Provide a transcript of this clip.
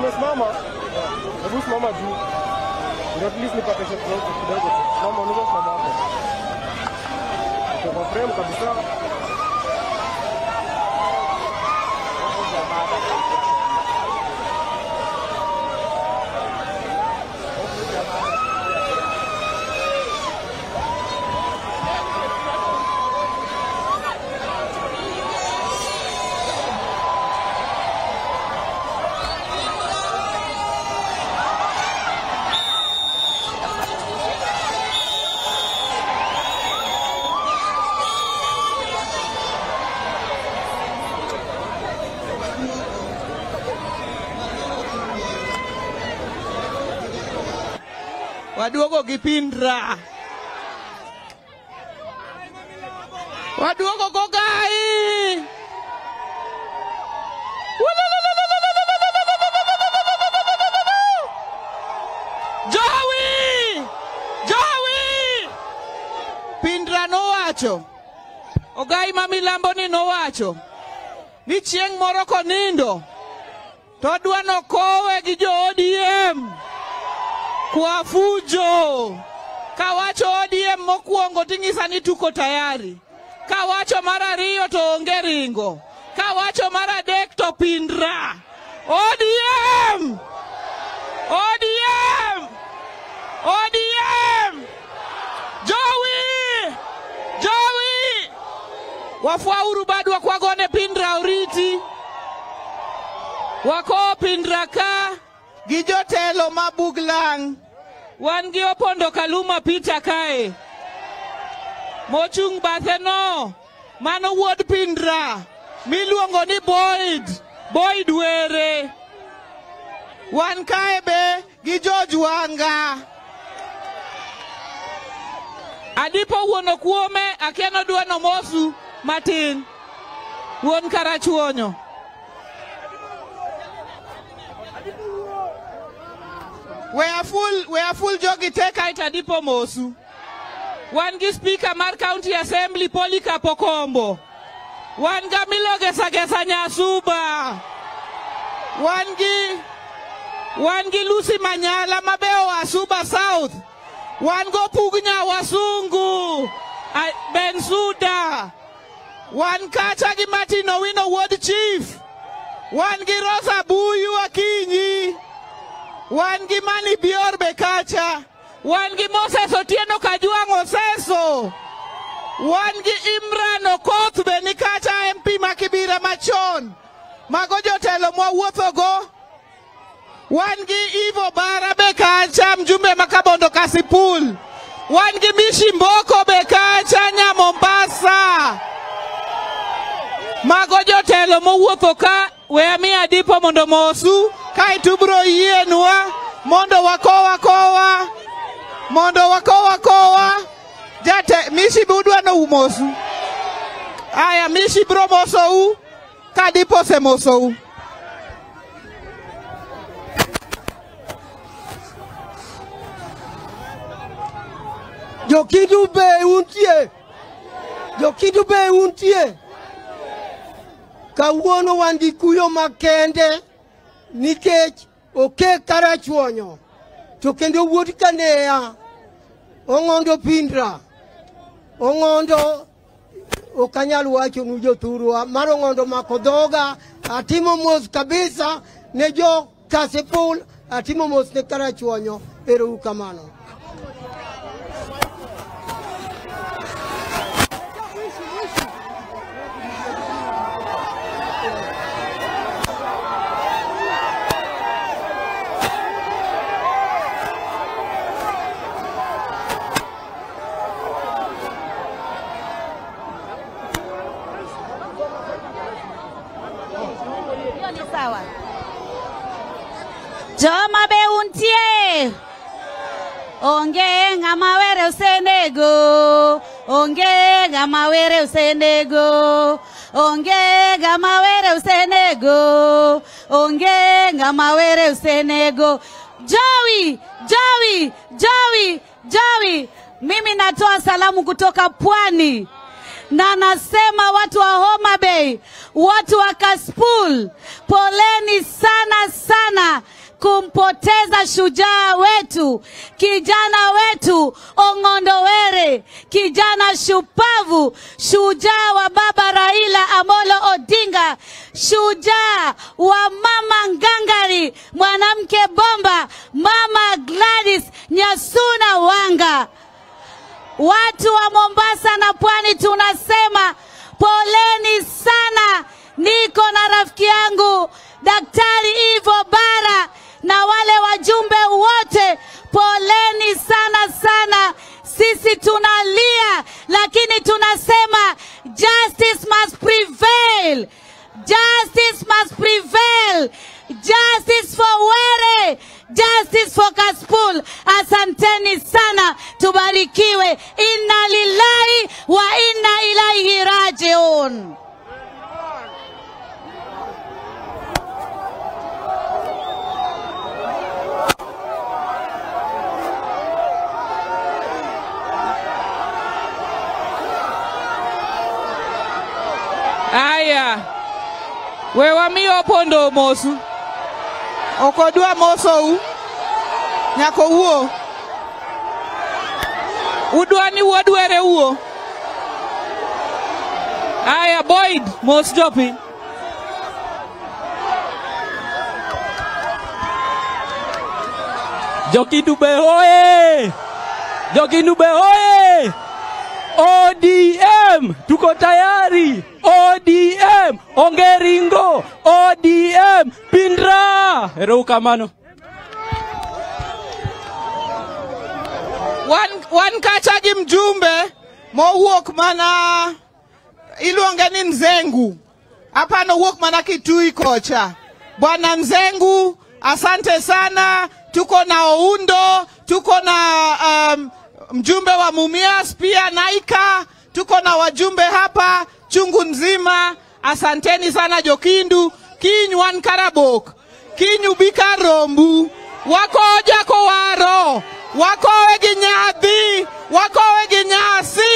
Nimesimama. Hebu simama juu. Ndio at least nipate shot kidogo. Mama unaweza simama hapo. Kwa frame kabisa. Waduogo Kipindra. Waduogo Kogai. Jowi! Jowi! Pindra no wacho. Ogai mamilambo ni no wacho. Ni chieng' moro konindo. To dwa no kowe gi jo ODM. Kwa fujo. Kawacho ODM mokuongo tingisa ni tuko tayari. Kawacho mara riyo to onge ringo. Kawacho mara dek to Pindra. ODM! ODM! ODM! Jowi! Jowi! Wafuauru badu wakwagone Pindra oriti. Wako Pindra ka. Gijotelo mabuglang. Wangi opondo Kaluma Peter kae. Mochung bathe no. Mano wuod Pindra. Miluongo ni Boyd Were. Wan kae be gi George Wanga. Adipo wuono kuome akiano duano mosu matin. Wuon Karachuonyo. We are full jogi teka itadipo mosu. Wangi speaker mar county assembly Polika Pokombo. Wanga Milo Gesa Nyasuba. Wangi Lucy Manyala mabeo wa Suba South. Wango Pugnya Wasungu. Bensuda. Wan Kachagi Martino Wino Ward Chief. Wangi Rosa Buyu Akinyi. Wangi Mani Bior Bekacha. Wangi Moses Otieno Kajuang Oseso. Wangi Imran Okoth Benikacha MP Makibira Machon. Magojo telo mwa wuothogo. Wangi Ivo Bara Bekacha mjumbe Makabondo Kasipul. Wangi Mishi Mboko Bekacha nya Mombasa. Magojo telo mwa wuothoka. Weami adipo mondo mosu. Kai tubro yenwa. Mondo wakowa. Mondo wakowa. Jate Mishi budwa no umosu. Aya Mishi bro moso u. Kadipo se moso u. Jokidu be untie. Kawuono wandi kuyo makende. Nikech oke Karachuonyo. To kendo wuot kanea. Ongondo Pindra. Ongondo okanyal wacho nu jothurwa. Maro ngondo makodhoga. Atimo mos kabisa ne jo Kasipul. Atimo mos ne Karachuonyo. Ero ukamano. Joma be untie. Onge ngamawere usenego. Onge ngamawere usenego. Onge ngamawere usenego. Onge ngamawere usenego. Jowi. Mimi natoa salamu kutoka Pwani. Na nasema watu wa Homa Bay, watu wa Kasipul, poleni sana sana kumpoteza shujaa wetu, kijana wetu Ong'ondo Were, kijana shupavu, shujaa wa baba Raila Amolo Odinga, shujaa wa mama Ngangari, mwanamke bomba, mama Gladys Nyasuna Wanga. Watu wa Mombasa na Pwani tunasema poleni sana. Niko na rafiki yangu Daktari Ivo Bara na wale wajumbe wote, poleni sana sana. Sisi tunalia lakini tunasema justice must prevail. Justice must prevail. Justice for Were, justice for Kasipul. Asanteni sana, tubarikiwe. Inna lillahi wa inna ilaihi rajiun. Aya, wewa mi opondo mosu. Okodua moso u. Nyako uo. Udwani wadwere uo. Aya, Boyd, mos jopi. Jokindube hoye! Jokindube hoye! ODM, tuko tayari. ODM, ongeringo. ODM, Pindra. Erokamano. Wan kachaji mjumbe mo wuok mana iluonge ni Nzengu. Hapa no wuok mana Kitui kocha. Bwana Nzengu, asante sana. Tuko na Oundo, tuko na mjumbe wa Mumias pia Naika, tuko na wajumbe hapa chungu nzima. Asanteni sana Jokindu, Kinywan Karabok, Kinyu Bika Rombu, wako jako waro, wako wegi nyadhi, wako wegi nyasi.